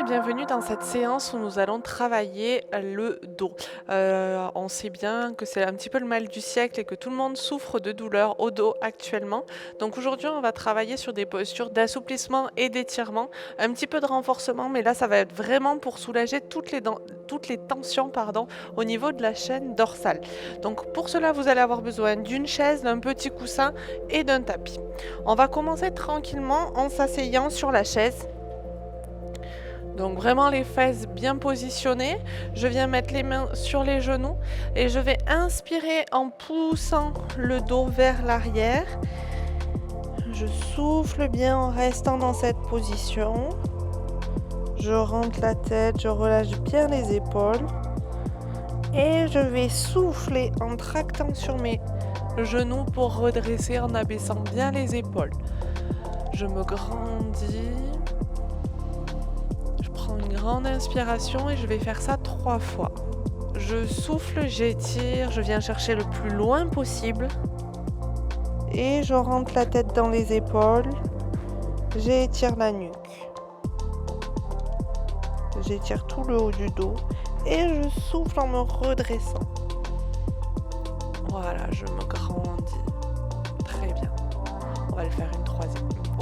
bienvenue dans cette séance où nous allons travailler le dos. On sait bien que c'est un petit peu le mal du siècle et que tout le monde souffre de douleurs au dos actuellement. Donc aujourd'hui, on va travailler sur des postures d'assouplissement et d'étirement, un petit peu de renforcement, mais là, ça va être vraiment pour soulager toutes les tensions, au niveau de la chaîne dorsale. Donc pour cela, vous allez avoir besoin d'une chaise, d'un petit coussin et d'un tapis. On va commencer tranquillement en s'asseyant sur la chaise. Donc vraiment les fesses bien positionnées. Je viens mettre les mains sur les genoux et je vais inspirer en poussant le dos vers l'arrière. Je souffle bien en restant dans cette position. Je rentre la tête, je relâche bien les épaules. Et je vais souffler en tractant sur mes genoux pour redresser en abaissant bien les épaules. Je me grandis. Une grande inspiration et je vais faire ça 3 fois. Je souffle, j'étire, je viens chercher le plus loin possible et je rentre la tête dans les épaules. J'étire la nuque. J'étire tout le haut du dos et je souffle en me redressant. Voilà, je me grandis. Très bien. On va le faire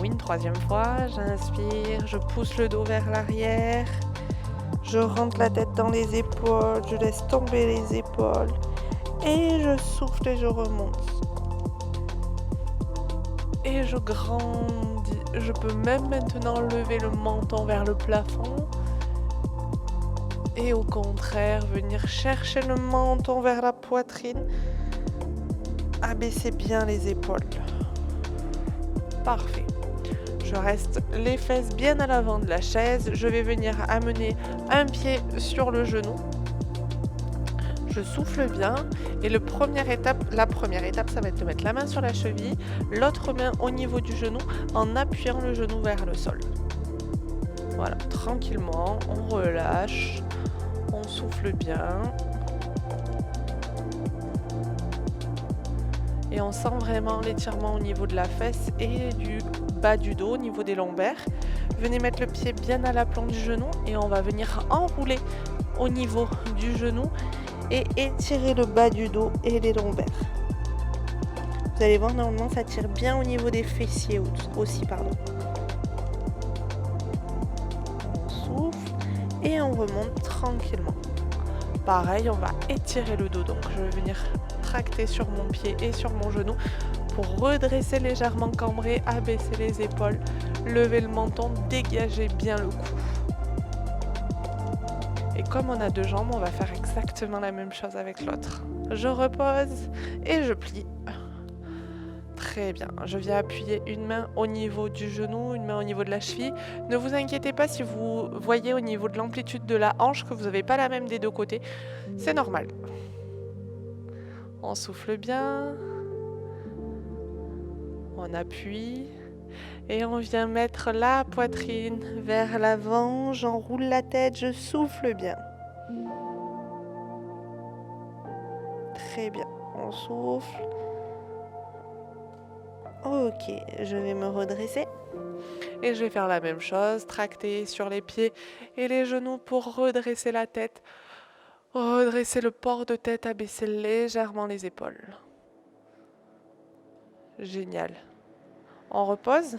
une troisième fois. J'inspire, je pousse le dos vers l'arrière. Je rentre la tête dans les épaules, je laisse tomber les épaules. Et je souffle et je remonte. Et je grandis. Je peux même maintenant lever le menton vers le plafond. Et au contraire, venir chercher le menton vers la poitrine. Abaisser bien les épaules. Parfait. Je reste les fesses bien à l'avant de la chaise. Je vais venir amener un pied sur le genou. Je souffle bien. Et la première étape, ça va être de mettre la main sur la cheville, l'autre main au niveau du genou, en appuyant le genou vers le sol. Voilà, tranquillement, on relâche, on souffle bien. Et on sent vraiment l'étirement au niveau de la fesse et du bas du dos, au niveau des lombaires. Venez mettre le pied bien à l'aplomb du genou et on va venir enrouler au niveau du genou et étirer le bas du dos et les lombaires. Vous allez voir, normalement, ça tire bien au niveau des fessiers aussi. On souffle et on remonte tranquillement. Pareil, on va étirer le dos. Donc, je vais venir tracter sur mon pied et sur mon genou pour redresser légèrement cambré, abaisser les épaules, lever le menton, dégager bien le cou. Et comme on a 2 jambes, on va faire exactement la même chose avec l'autre. Je repose et je plie. Très bien. Je viens appuyer une main au niveau du genou, une main au niveau de la cheville. Ne vous inquiétez pas si vous voyez au niveau de l'amplitude de la hanche que vous n'avez pas la même des 2 côtés. C'est normal. On souffle bien. On appuie. Et on vient mettre la poitrine vers l'avant. J'enroule la tête, je souffle bien. Très bien. On souffle. Ok, je vais me redresser. Et je vais faire la même chose, tracter sur les pieds et les genoux pour redresser la tête. Redresser le port de tête, abaisser légèrement les épaules. Génial. On repose.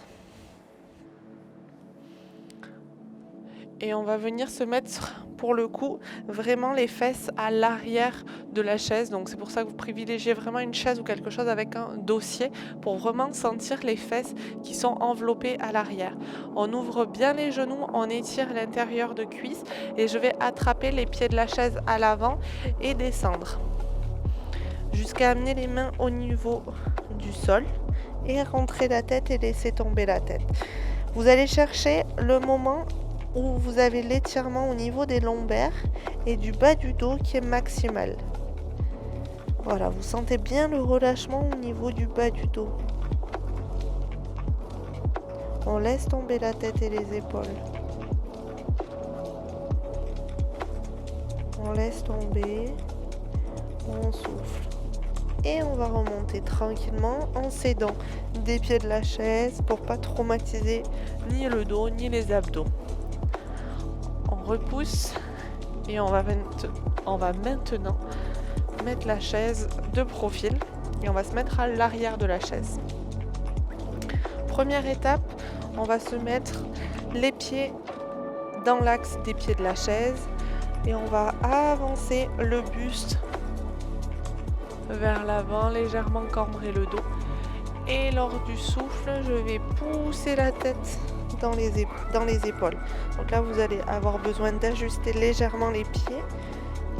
Et on va venir se mettre, pour le coup, vraiment les fesses à l'arrière de la chaise. Donc c'est pour ça que vous privilégiez vraiment une chaise ou quelque chose avec un dossier pour vraiment sentir les fesses qui sont enveloppées à l'arrière. On ouvre bien les genoux, on étire l'intérieur de cuisse et je vais attraper les pieds de la chaise à l'avant et descendre jusqu'à amener les mains au niveau du sol et rentrer la tête et laisser tomber la tête. Vous allez chercher le moment où vous avez l'étirement au niveau des lombaires et du bas du dos qui est maximal. Voilà, vous sentez bien le relâchement au niveau du bas du dos. On laisse tomber la tête et les épaules. On laisse tomber. On souffle. Et on va remonter tranquillement en s'aidant des pieds de la chaise pour pas traumatiser ni le dos ni les abdos. repousse et on va maintenant mettre la chaise de profil et on va se mettre à l'arrière de la chaise. Première étape, on va se mettre les pieds dans l'axe des pieds de la chaise et on va avancer le buste vers l'avant, légèrement cambrer le dos. Et lors du souffle, je vais pousser la tête dans les épaules. Donc là, vous allez avoir besoin d'ajuster légèrement les pieds.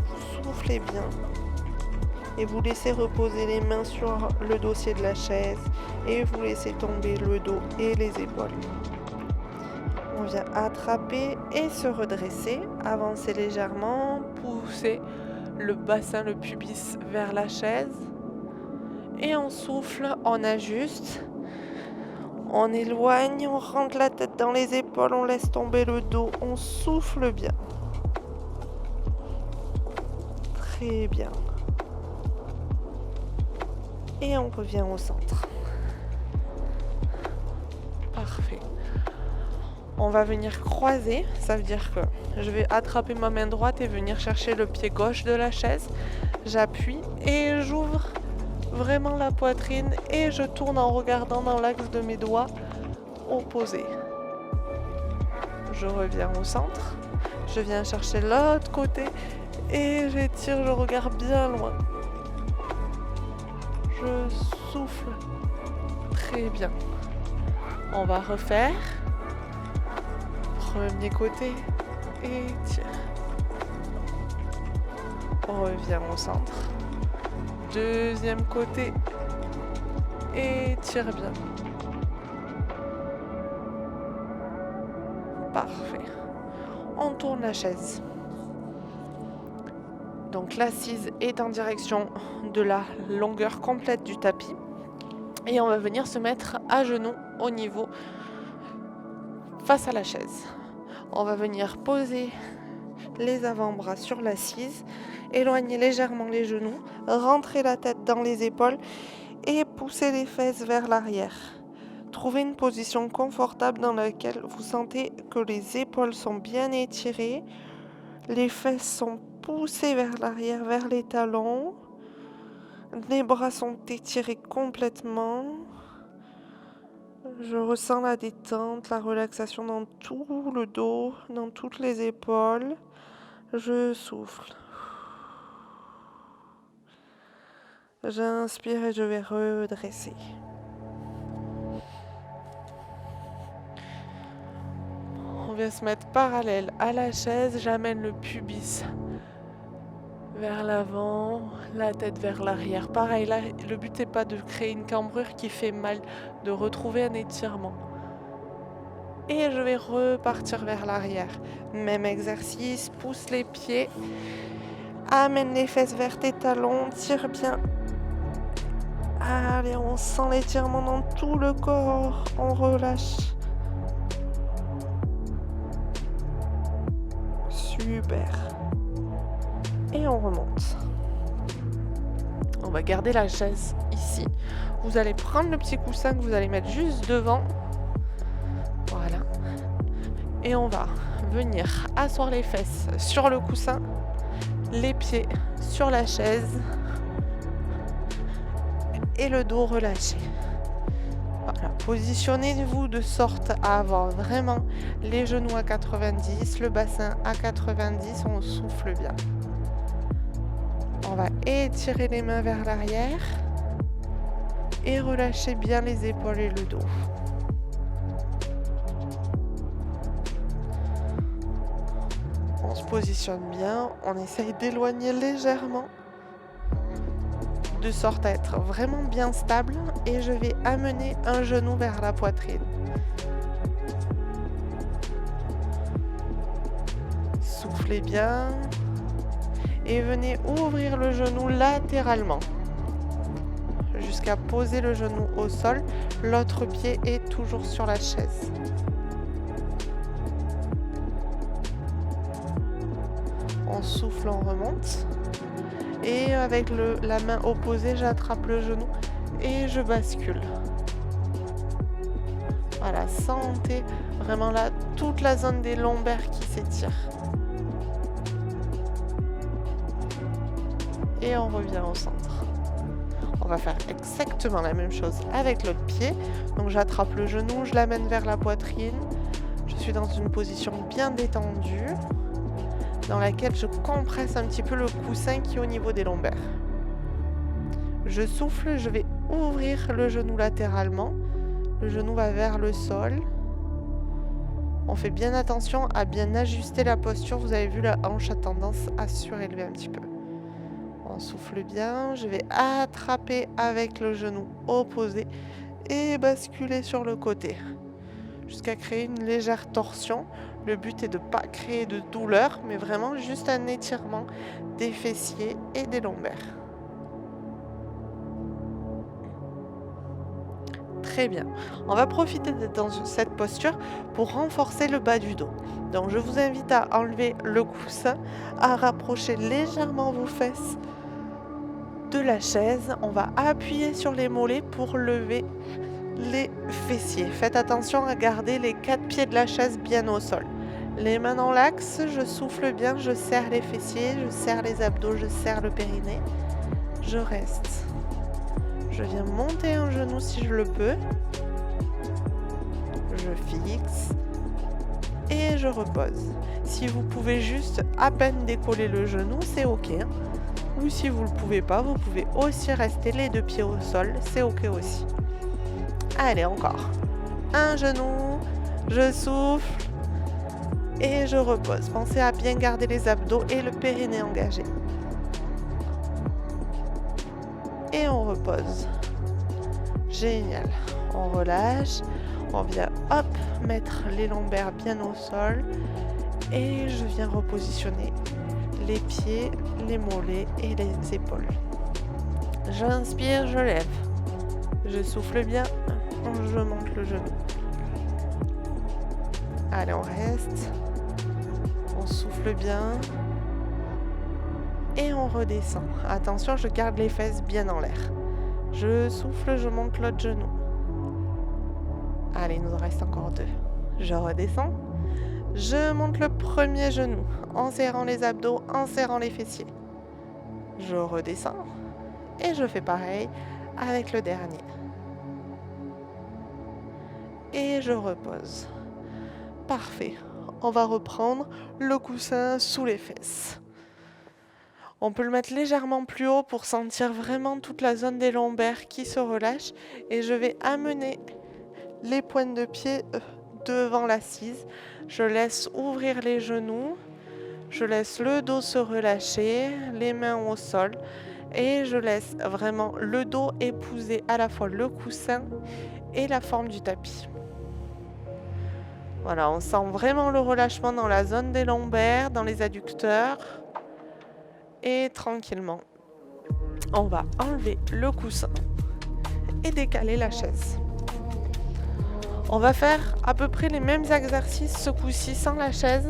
Vous soufflez bien. Et vous laissez reposer les mains sur le dossier de la chaise. Et vous laissez tomber le dos et les épaules. On vient attraper et se redresser. Avancer légèrement. Pousser le bassin, le pubis vers la chaise. Et on souffle, on ajuste. On éloigne, on rentre la tête dans les épaules, on laisse tomber le dos, on souffle bien. Très bien. Et on revient au centre. Parfait. On va venir croiser, ça veut dire que je vais attraper ma main droite et venir chercher le pied gauche de la chaise. J'appuie et j'ouvre vraiment la poitrine et je tourne en regardant dans l'axe de mes doigts opposés. Je reviens au centre, je viens chercher l'autre côté et j'étire, je regarde bien loin. Je souffle. Très bien. On va refaire. Premier côté, étire. On revient au centre. Deuxième côté, étire bien. Parfait. On tourne la chaise. Donc l'assise est en direction de la longueur complète du tapis. Et on va venir se mettre à genoux au niveau face à la chaise. On va venir poser les avant-bras sur l'assise, éloigner légèrement les genoux, rentrer la tête dans les épaules et pousser les fesses vers l'arrière. Trouvez une position confortable dans laquelle vous sentez que les épaules sont bien étirées, les fesses sont poussées vers l'arrière, vers les talons, les bras sont étirés complètement. Je ressens la détente, la relaxation dans tout le dos, dans toutes les épaules. Je souffle. J'inspire et je vais redresser. On vient se mettre parallèle à la chaise. J'amène le pubis vers l'avant, la tête vers l'arrière. Pareil, là, le but n'est pas de créer une cambrure qui fait mal, de retrouver un étirement. Et je vais repartir vers l'arrière. Même exercice, pousse les pieds, amène les fesses vers tes talons, tire bien. Allez, on sent l'étirement dans tout le corps, on relâche. Super. Et on remonte. On va garder la chaise ici. Vous allez prendre le petit coussin que vous allez mettre juste devant. Voilà. Et on va venir asseoir les fesses sur le coussin, les pieds sur la chaise et le dos relâché. Voilà. Positionnez-vous de sorte à avoir vraiment les genoux à 90, le bassin à 90, on souffle bien. On va étirer les mains vers l'arrière et relâcher bien les épaules et le dos. On se positionne bien, on essaye d'éloigner légèrement de sorte à être vraiment bien stable et je vais amener un genou vers la poitrine. Soufflez bien. Et venez ouvrir le genou latéralement jusqu'à poser le genou au sol. L'autre pied est toujours sur la chaise. On souffle, on remonte. Et avec la main opposée, j'attrape le genou et je bascule. Voilà, Voilà, sentez vraiment là toute la zone des lombaires qui s'étire. Et on revient au centre. On va faire exactement la même chose avec l'autre pied. Donc j'attrape le genou, je l'amène vers la poitrine. Je suis dans une position bien détendue, dans laquelle je compresse un petit peu le coussin qui est au niveau des lombaires. Je souffle, je vais ouvrir le genou latéralement. Le genou va vers le sol. On fait bien attention à bien ajuster la posture. Vous avez vu, la hanche a tendance à surélever un petit peu. On souffle bien. Je vais attraper avec le genou opposé et basculer sur le côté jusqu'à créer une légère torsion. Le but est de ne pas créer de douleur, mais vraiment juste un étirement des fessiers et des lombaires. Très bien. On va profiter d'être dans cette posture pour renforcer le bas du dos. Donc je vous invite à enlever le coussin, à rapprocher légèrement vos fesses de la chaise. On va appuyer sur les mollets pour lever les fessiers. Faites attention à garder les 4 pieds de la chaise bien au sol. Les mains dans l'axe, je souffle bien, je serre les fessiers, je serre les abdos, je serre le périnée. Je reste. Je viens monter un genou si je le peux. Je fixe. Et je repose. Si vous pouvez juste à peine décoller le genou, c'est ok. Ou si vous ne le pouvez pas, vous pouvez aussi rester les 2 pieds au sol, c'est ok aussi. Allez, encore. Un genou, je souffle et je repose. Pensez à bien garder les abdos et le périnée engagé. Et on repose. Génial. On relâche. On vient, hop, mettre les lombaires bien au sol. Et je viens repositionner les pieds, les mollets et les épaules. J'inspire, je lève. Je souffle bien. Je monte le genou. Allez, on reste. On souffle bien. Et on redescend. Attention, je garde les fesses bien en l'air. Je souffle, je monte l'autre genou. Allez, il nous en reste encore 2. Je redescends. Je monte le premier genou en serrant les abdos, en serrant les fessiers. Je redescends. Et je fais pareil avec le dernier. Et je repose. Parfait. On va reprendre le coussin sous les fesses. On peut le mettre légèrement plus haut pour sentir vraiment toute la zone des lombaires qui se relâche. Et je vais amener les pointes de pied devant l'assise. Je laisse ouvrir les genoux. Je laisse le dos se relâcher, les mains au sol. Et je laisse vraiment le dos épouser à la fois le coussin et la forme du tapis. Voilà, on sent vraiment le relâchement dans la zone des lombaires, dans les adducteurs. Et tranquillement, on va enlever le coussin et décaler la chaise. On va faire à peu près les mêmes exercices ce coup-ci sans la chaise.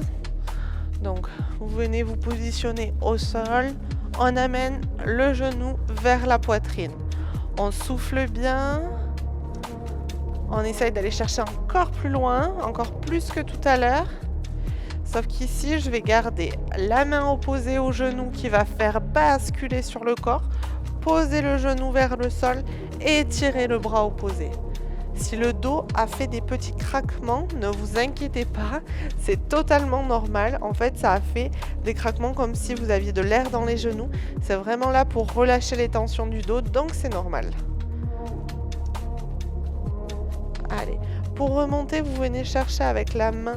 Donc, vous venez vous positionner au sol. On amène le genou vers la poitrine. On souffle bien. On essaye d'aller chercher encore plus loin, encore plus que tout à l'heure. Sauf qu'ici, je vais garder la main opposée au genou qui va faire basculer sur le corps, poser le genou vers le sol et tirer le bras opposé. Si le dos a fait des petits craquements, ne vous inquiétez pas, c'est totalement normal. En fait, ça a fait des craquements comme si vous aviez de l'air dans les genoux. C'est vraiment là pour relâcher les tensions du dos, donc c'est normal. Allez, pour remonter, vous venez chercher avec la main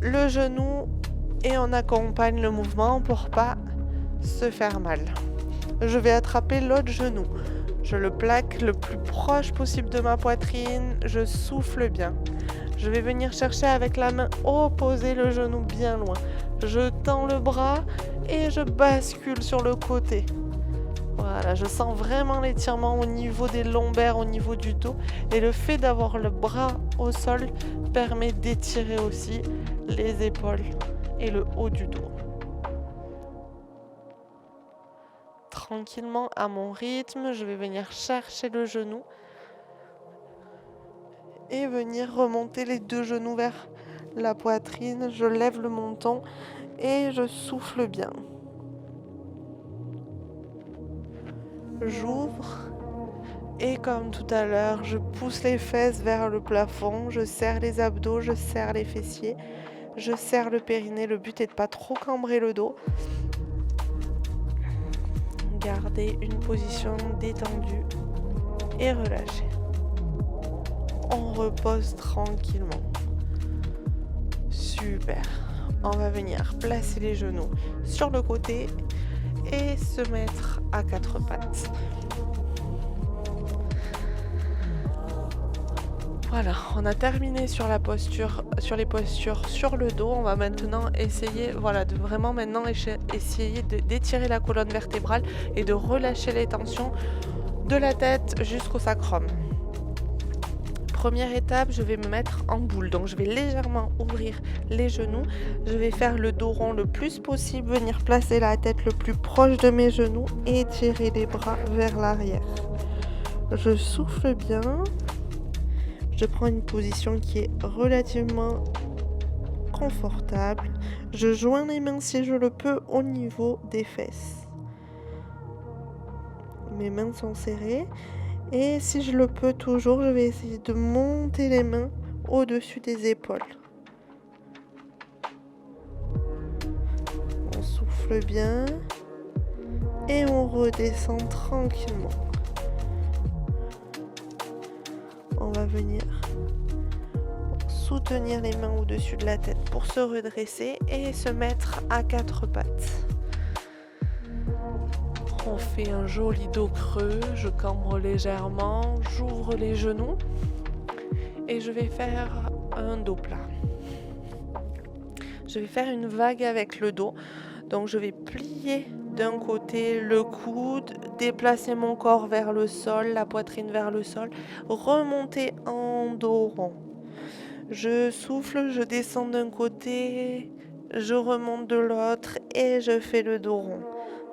le genou et on accompagne le mouvement pour pas se faire mal. Je vais attraper l'autre genou. Je le plaque le plus proche possible de ma poitrine. Je souffle bien. Je vais venir chercher avec la main opposée le genou bien loin. Je tends le bras et je bascule sur le côté. Voilà, je sens vraiment l'étirement au niveau des lombaires, au niveau du dos. Et le fait d'avoir le bras au sol permet d'étirer aussi les épaules et le haut du dos. Tranquillement, à mon rythme, je vais venir chercher le genou et venir remonter les deux genoux vers la poitrine. Je lève le menton et je souffle bien. J'ouvre et comme tout à l'heure, je pousse les fesses vers le plafond, je serre les abdos, je serre les fessiers, je serre le périnée. Le but est de ne pas trop cambrer le dos. Gardez une position détendue et relâchez. On repose tranquillement. Super. On va venir placer les genoux sur le côté et se mettre à quatre pattes. Voilà, on a terminé sur les postures sur le dos. On va maintenant essayer, de vraiment maintenant essayer d'étirer la colonne vertébrale et de relâcher les tensions de la tête jusqu'au sacrum. Première étape, je vais me mettre en boule. Donc je vais légèrement ouvrir les genoux. Je vais faire le dos rond le plus possible, venir placer la tête le plus proche de mes genoux et tirer les bras vers l'arrière. Je souffle bien. Je prends une position qui est relativement confortable. Je joins les mains si je le peux au niveau des fesses. Mes mains sont serrées. Et si je le peux toujours, je vais essayer de monter les mains au-dessus des épaules. On souffle bien et on redescend tranquillement. On va venir soutenir les mains au-dessus de la tête pour se redresser et se mettre à quatre pattes. On fait un joli dos creux, je cambre légèrement, j'ouvre les genoux et je vais faire un dos plat. Je vais faire une vague avec le dos, donc je vais plier d'un côté le coude, déplacer mon corps vers le sol, la poitrine vers le sol, remonter en dos rond. Je souffle, je descends d'un côté, je remonte de l'autre et je fais le dos rond.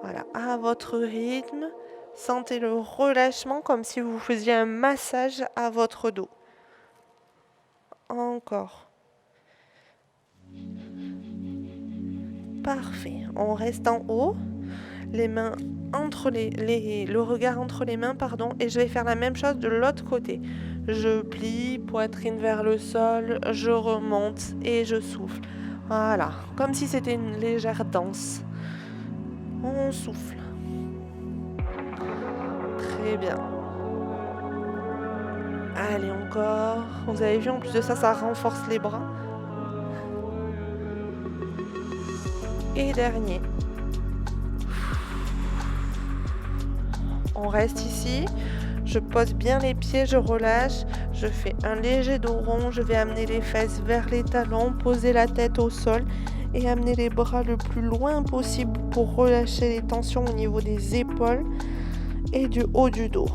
Voilà, à votre rythme, sentez le relâchement comme si vous faisiez un massage à votre dos. Encore. Parfait. On reste en haut, les mains entre le regard entre les mains, et je vais faire la même chose de l'autre côté. Je plie, poitrine vers le sol, je remonte et je souffle. Voilà, comme si c'était une légère danse. On souffle. Très bien. Allez, encore. Vous avez vu, en plus de ça, ça renforce les bras. Et dernier. On reste ici. Je pose bien les pieds, je relâche. Je fais un léger dos rond. Je vais amener les fesses vers les talons, poser la tête au sol et amener les bras le plus loin possible pour relâcher les tensions au niveau des épaules et du haut du dos.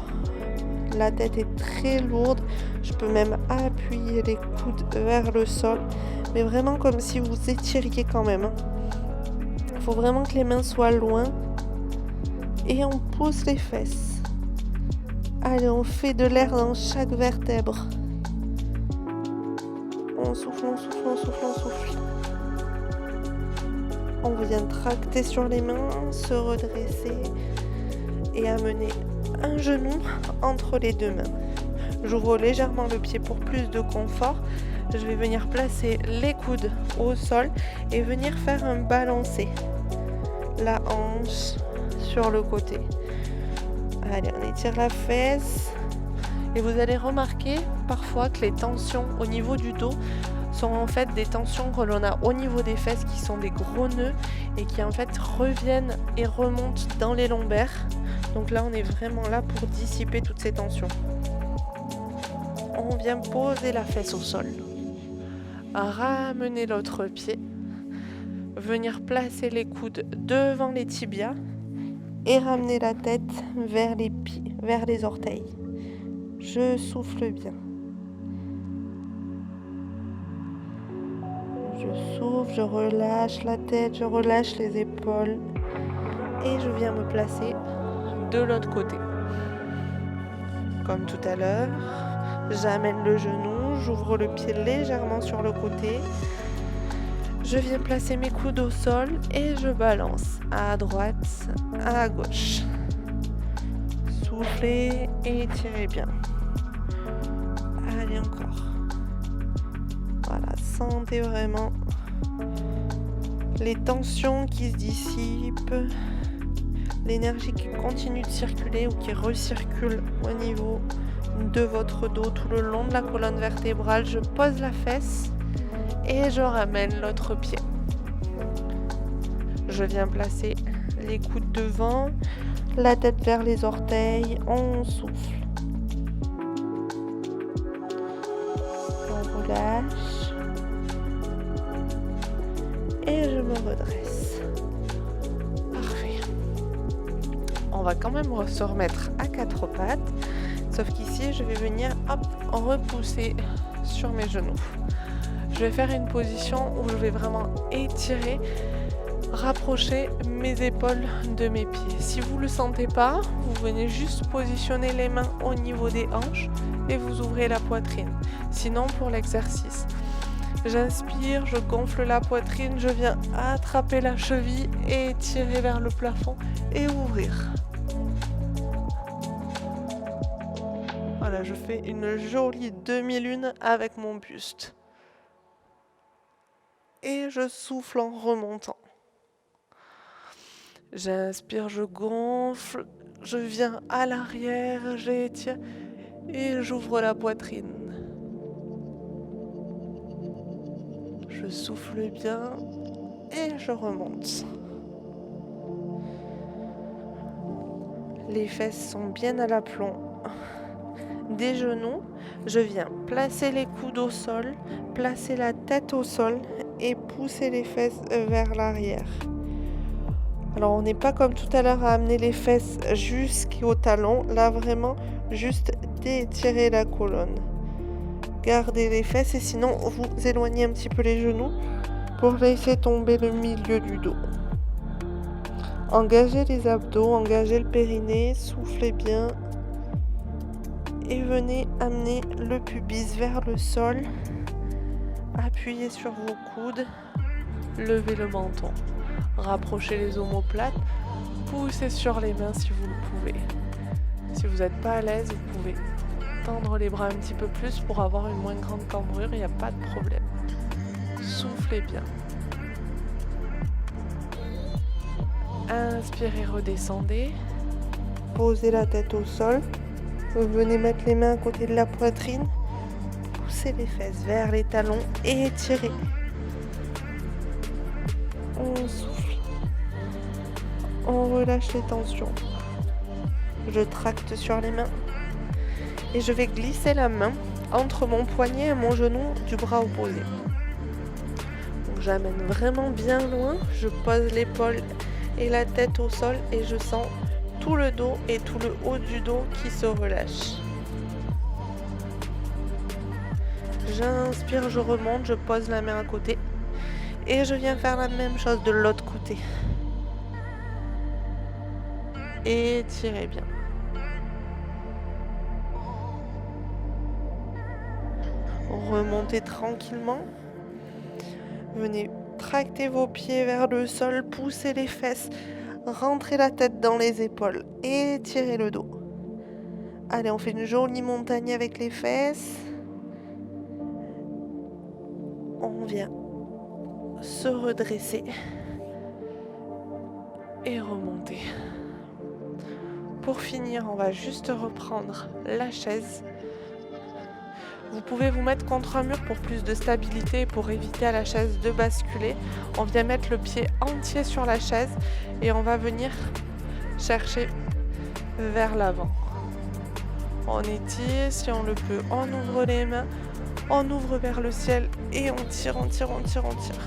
La tête est très lourde. Je peux même appuyer les coudes vers le sol, mais vraiment comme si vous étiriez quand même. Il faut vraiment que les mains soient loin et on pousse les fesses. Allez, on fait de l'air dans chaque vertèbre. On souffle, on souffle, on souffle, on souffle. On vient tracter sur les mains, se redresser et amener un genou entre les deux mains. J'ouvre légèrement le pied pour plus de confort. Je vais venir placer les coudes au sol et venir faire un balancé. La hanche sur le côté. Allez, on étire la fesse. Et vous allez remarquer parfois que les tensions au niveau du dos sont en fait des tensions que l'on a au niveau des fesses qui sont des gros nœuds et qui en fait reviennent et remontent dans les lombaires. Donc là, on est vraiment là pour dissiper toutes ces tensions. On vient poser la fesse au sol. Ramener l'autre pied. Venir placer les coudes devant les tibias et ramener la tête vers les pieds, vers les orteils. Je souffle bien. Je souffle, je relâche la tête, je relâche les épaules et je viens me placer de l'autre côté. Comme tout à l'heure, j'amène le genou, j'ouvre le pied légèrement sur le côté. Je viens placer mes coudes au sol et je balance à droite, à gauche. Soufflez et étirez bien. Allez encore. Voilà, sentez vraiment les tensions qui se dissipent, l'énergie qui continue de circuler ou qui recircule au niveau de votre dos tout le long de la colonne vertébrale. Je pose la fesse et je ramène l'autre pied. Je viens placer les coudes devant, la tête vers les orteils, on souffle. On relâche. Et je me redresse. Parfait. On va quand même se remettre à quatre pattes. Sauf qu'ici, je vais venir repousser sur mes genoux. Je vais faire une position où je vais vraiment étirer, rapprocher mes épaules de mes pieds. Si vous ne le sentez pas, vous venez juste positionner les mains au niveau des hanches et vous ouvrez la poitrine. Sinon, pour l'exercice, j'inspire, je gonfle la poitrine, je viens attraper la cheville et tirer vers le plafond et ouvrir. Voilà, je fais une jolie demi-lune avec mon buste. Et je souffle en remontant. J'inspire, je gonfle, je viens à l'arrière, j'étire et j'ouvre la poitrine. Je souffle bien et je remonte. Les fesses sont bien à l'aplomb des genoux. Je viens placer les coudes au sol, placer la tête au sol et pousser les fesses vers l'arrière. Alors on n'est pas comme tout à l'heure à amener les fesses jusqu'au talon. Là vraiment juste d'étirer la colonne. Gardez les fesses et sinon vous éloignez un petit peu les genoux pour laisser tomber le milieu du dos. Engagez les abdos, engagez le périnée, soufflez bien et venez amener le pubis vers le sol. Appuyez sur vos coudes, levez le menton, rapprochez les omoplates, poussez sur les mains si vous le pouvez. Si vous n'êtes pas à l'aise, vous pouvez tendre les bras un petit peu plus pour avoir une moins grande cambrure, il n'y a pas de problème. Soufflez bien. Inspirez, redescendez. Posez la tête au sol. Vous venez mettre les mains à côté de la poitrine. Poussez les fesses vers les talons et étirez. On souffle. On relâche les tensions. Je tracte sur les mains. Et je vais glisser la main entre mon poignet et mon genou du bras opposé. Donc j'amène vraiment bien loin. Je pose l'épaule et la tête au sol et je sens tout le dos et tout le haut du dos qui se relâche. J'inspire, je remonte, je pose la main à côté et je viens faire la même chose de l'autre côté. Étirez bien. Remontez tranquillement. Venez tracter vos pieds vers le sol, poussez les fesses, rentrez la tête dans les épaules et étirez le dos. Allez, on fait une jolie montagne avec les fesses. On vient se redresser et remonter. Pour finir, on va juste reprendre la chaise. Vous pouvez vous mettre contre un mur pour plus de stabilité, pour éviter à la chaise de basculer. On vient mettre le pied entier sur la chaise et on va venir chercher vers l'avant. On étire, si on le peut, on ouvre les mains, on ouvre vers le ciel et on tire, on tire, on tire, on tire.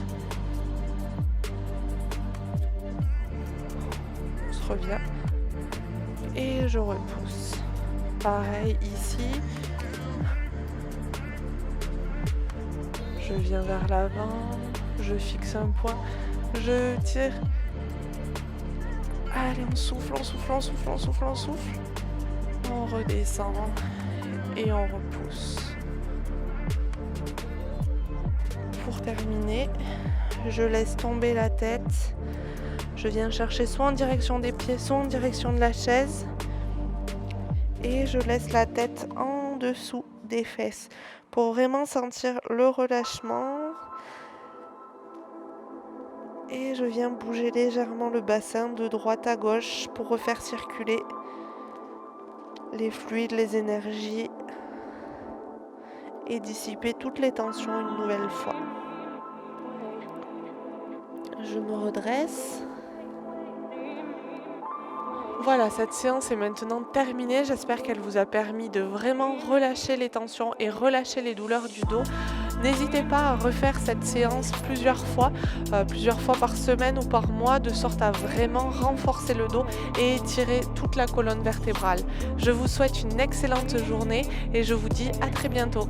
On se revient et je repousse. Pareil ici. Je viens vers l'avant, je fixe un point, je tire. Allez, on souffle, on souffle, on souffle, on souffle, on souffle. On redescend et on repousse. pour terminer, je laisse tomber la tête. Je viens chercher soit en direction des pieds, soit en direction de la chaise. Et je laisse la tête en dessous des fesses pour vraiment sentir le relâchement. Et je viens bouger légèrement le bassin de droite à gauche pour refaire circuler les fluides, les énergies et dissiper toutes les tensions une nouvelle fois. Je me redresse. Voilà, cette séance est maintenant terminée. J'espère qu'elle vous a permis de vraiment relâcher les tensions et relâcher les douleurs du dos. N'hésitez pas à refaire cette séance plusieurs fois par semaine ou par mois, de sorte à vraiment renforcer le dos et étirer toute la colonne vertébrale. Je vous souhaite une excellente journée et je vous dis à très bientôt.